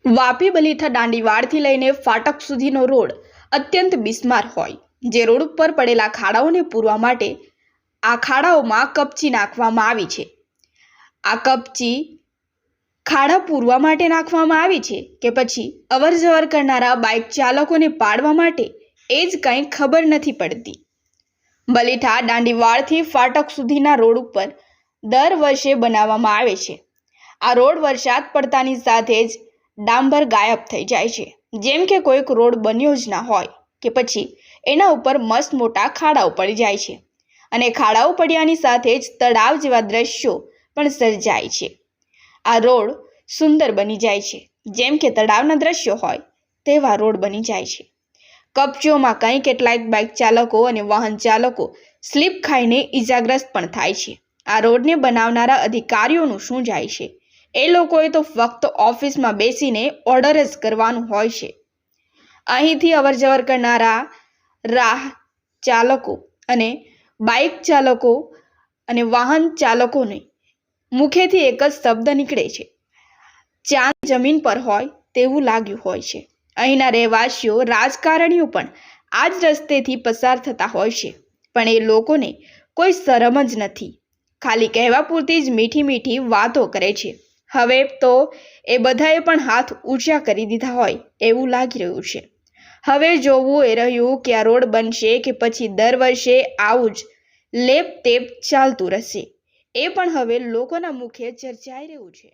વાપી બલીઠા દાંડીવાડથી લઈને ફાટક સુધીનો રોડ અત્યંત બિસ્માર હોય, જે રોડ ઉપર પડેલા ખાડાઓને પૂરવા માટે આ ખાડાઓમાં કપચી નાખવામાં આવી છે। આ કપચી ખાડા પૂરવા માટે નાખવામાં આવી છે કે પછી અવરજવર કરનારા બાઇક ચાલકોને પાડવા માટે, એ જ કંઈ ખબર નથી પડતી। બલીઠા દાંડીવાડથી ફાટક સુધીના રોડ ઉપર દર વર્ષે બનાવવામાં આવે છે। આ રોડ વરસાદ પડતાની સાથે જ ડાંબર ગાયબ થઈ જાય છે, જેમ કે કોઈક રોડ બન્યો જ ના હોય કે પછી એના ઉપર મસ્ત મોટા ખાડાઓ પડી જાય છે અને ખાડાઓ પડ્યાની સાથે જ તળાવ જેવા દ્રશ્યો પણ સર્જાય છે। આ રોડ સુંદર બની જાય છે, જેમ કે તળાવના દ્રશ્યો હોય તેવા રોડ બની જાય છે। કપચીઓમાં કેટલાક બાઇક ચાલકો અને વાહન ચાલકો સ્લીપ ખાઈને ઈજાગ્રસ્ત પણ થાય છે। આ રોડને બનાવનારા અધિકારીઓનું શું જાય છે? એ લોકોએ તો ફક્ત ઓફિસમાં બેસીને ઓર્ડર જ કરવાનું હોય છે। અહીંથી અવરજવર કરનારા રાહ ચાલકો અને બાઇક ચાલકો અને વાહન ચાલકોને મુખેથી એક જ શબ્દ નીકળે છે, ચાંદ જમીન પર હોય તેવું લાગ્યું હોય છે। અહીંના રહેવાસીઓ, રાજકારણીઓ પણ આ જ રસ્તેથી પસાર થતા હોય છે, પણ એ લોકોને કોઈ શરમ જ નથી, ખાલી કહેવા પૂરતી જ મીઠી મીઠી વાતો કરે છે। હવે તો એ બધાએ પણ હાથ ઊંચા કરી દીધા હોય એવું લાગી રહ્યું છે। હવે જોવું એ રહ્યું કે આ રોડ બનશે કે પછી દર વર્ષે આવું જ લેપ તેપ ચાલતું રહેશે, એ પણ હવે લોકોના મુખે ચર્ચાઈ રહ્યું છે।